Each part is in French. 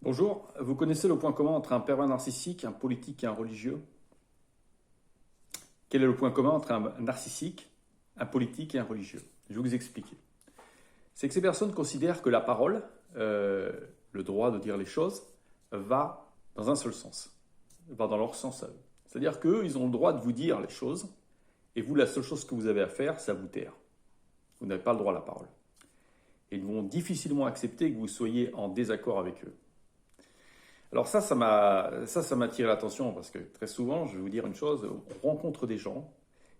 Bonjour, vous connaissez le point commun entre un pervers narcissique, un politique et un religieux? Quel est le point commun entre un narcissique, un politique et un religieux? Je vais vous expliquer. C'est que ces personnes considèrent que la parole, le droit de dire les choses, va dans un seul sens, va dans leur sens à eux. C'est-à-dire qu'eux, ils ont le droit de vous dire les choses, et vous, la seule chose que vous avez à faire, c'est à vous taire. Vous n'avez pas le droit à la parole. Et ils vont difficilement accepter que vous soyez en désaccord avec eux. Alors ça m'a attiré l'attention parce que très souvent, je vais vous dire une chose, on rencontre des gens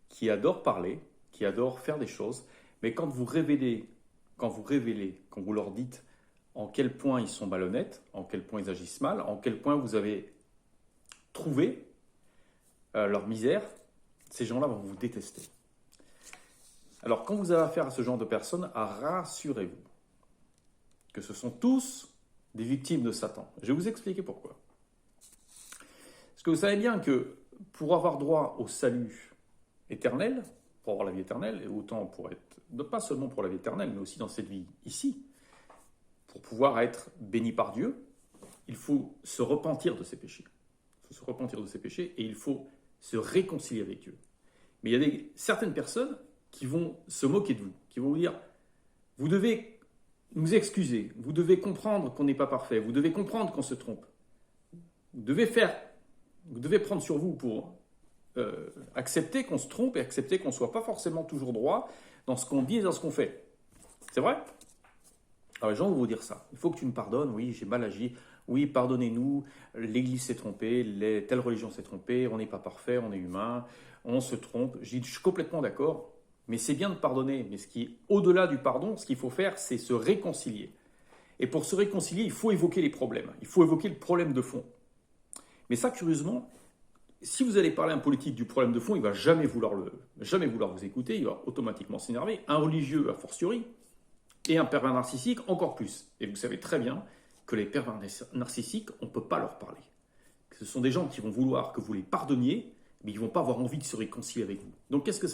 qui adorent parler, qui adorent faire des choses, mais quand vous leur dites en quel point ils sont malhonnêtes, en quel point ils agissent mal, en quel point vous avez trouvé leur misère, ces gens-là vont vous détester. Alors quand vous avez affaire à ce genre de personnes, rassurez-vous que ce sont tous des victimes de Satan. Je vais vous expliquer pourquoi. Parce que vous savez bien que pour avoir droit au salut éternel, pour avoir la vie éternelle, et autant pour être, pas seulement pour la vie éternelle, mais aussi dans cette vie ici, pour pouvoir être béni par Dieu, il faut se repentir de ses péchés. Il faut se repentir de ses péchés et il faut se réconcilier avec Dieu. Mais il y a certaines personnes qui vont se moquer de vous, qui vont vous dire, vous devez nous excuser, vous devez comprendre qu'on n'est pas parfait, vous devez comprendre qu'on se trompe. Vous devez prendre sur vous pour accepter qu'on se trompe et accepter qu'on ne soit pas forcément toujours droit dans ce qu'on dit et dans ce qu'on fait. C'est vrai? Alors les gens vont vous dire ça. Il faut que tu me pardonnes, oui, j'ai mal agi, oui, pardonnez-nous, l'Église s'est trompée, telle religion s'est trompée, on n'est pas parfait, on est humain, on se trompe. Je suis complètement d'accord. Mais c'est bien de pardonner, mais au-delà du pardon, ce qu'il faut faire, c'est se réconcilier. Et pour se réconcilier, il faut évoquer les problèmes. Il faut évoquer le problème de fond. Mais ça, curieusement, si vous allez parler à un politique du problème de fond, il ne va jamais vouloir vous écouter, il va automatiquement s'énerver. Un religieux, a fortiori, et un pervers narcissique, encore plus. Et vous savez très bien que les pervers narcissiques, on ne peut pas leur parler. Ce sont des gens qui vont vouloir que vous les pardonniez, mais ils ne vont pas avoir envie de se réconcilier avec vous. Donc qu'est-ce que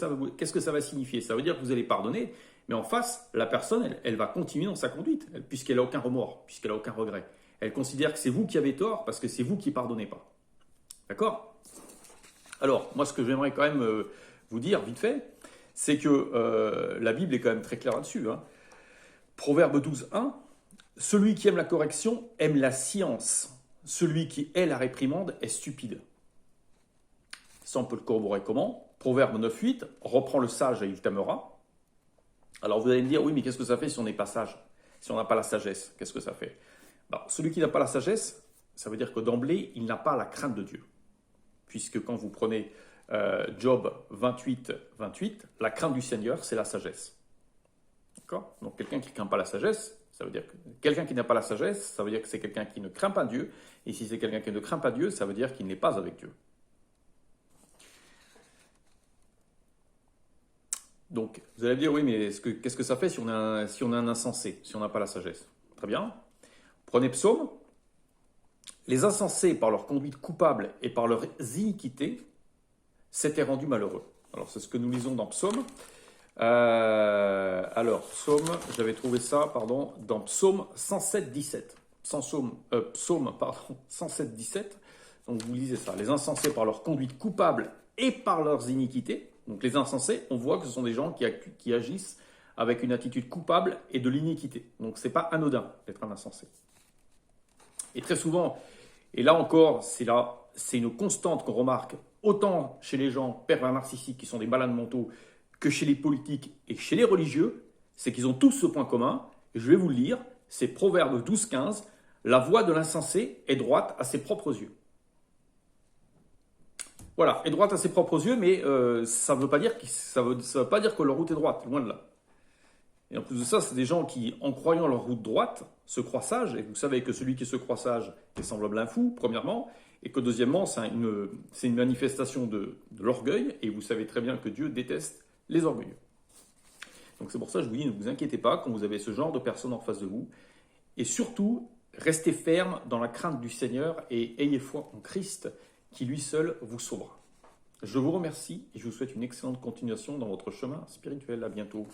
ça va signifier? Ça veut dire que vous allez pardonner, mais en face, la personne, elle va continuer dans sa conduite, puisqu'elle n'a aucun remords, puisqu'elle n'a aucun regret. Elle considère que c'est vous qui avez tort, parce que c'est vous qui ne pardonnez pas. D'accord? Alors, moi, ce que j'aimerais quand même vous dire, vite fait, c'est que la Bible est quand même très claire là-dessus. Hein. Proverbe 12:1, celui qui aime la correction aime la science. Celui qui hait la réprimande est stupide. Ça, on peut le corroborer comment? Proverbe 9:8, reprends le sage et il t'aimera. Alors vous allez me dire, oui, mais qu'est-ce que ça fait si on n'est pas sage? Si on n'a pas la sagesse, qu'est-ce que ça fait? Celui qui n'a pas la sagesse, ça veut dire que d'emblée, il n'a pas la crainte de Dieu. Puisque quand vous prenez Job 28:28, la crainte du Seigneur, c'est la sagesse. D'accord? Donc quelqu'un qui ne craint pas la sagesse, ça veut dire que quelqu'un qui n'a pas la sagesse, ça veut dire que c'est quelqu'un qui ne craint pas Dieu. Et si c'est quelqu'un qui ne craint pas Dieu, ça veut dire qu'il n'est pas avec Dieu. Donc, vous allez me dire, oui, mais qu'est-ce que ça fait si on a un insensé, si on n'a pas la sagesse? Très bien. Prenez Psaume. Les insensés, par leur conduite coupable et par leurs iniquités, s'étaient rendus malheureux. Alors, c'est ce que nous lisons dans Psaume. Psaume, j'avais trouvé ça, dans Psaume 107:17. Psaume 107:17. Donc, vous lisez ça. Les insensés, par leur conduite coupable et par leurs iniquités. Donc les insensés, on voit que ce sont des gens qui agissent avec une attitude coupable et de l'iniquité. Donc ce n'est pas anodin d'être un insensé. Et très souvent, et là encore, c'est une constante qu'on remarque autant chez les gens pervers narcissiques qui sont des malades mentaux que chez les politiques et chez les religieux, c'est qu'ils ont tous ce point commun. Et je vais vous le lire, c'est Proverbe 12:15, la voie de l'insensé est droite à ses propres yeux. Voilà, est droite à ses propres yeux, mais ça ne veut pas dire que leur route est droite, loin de là. Et en plus de ça, c'est des gens qui, en croyant leur route droite, se croient sages. Et vous savez que celui qui se croit sage est semblable à un fou, premièrement. Et que deuxièmement, c'est une manifestation de l'orgueil. Et vous savez très bien que Dieu déteste les orgueilleux. Donc c'est pour ça que je vous dis, ne vous inquiétez pas quand vous avez ce genre de personnes en face de vous. Et surtout, restez ferme dans la crainte du Seigneur et ayez foi en Christ, qui lui seul vous sauvera. Je vous remercie et je vous souhaite une excellente continuation dans votre chemin spirituel. À bientôt.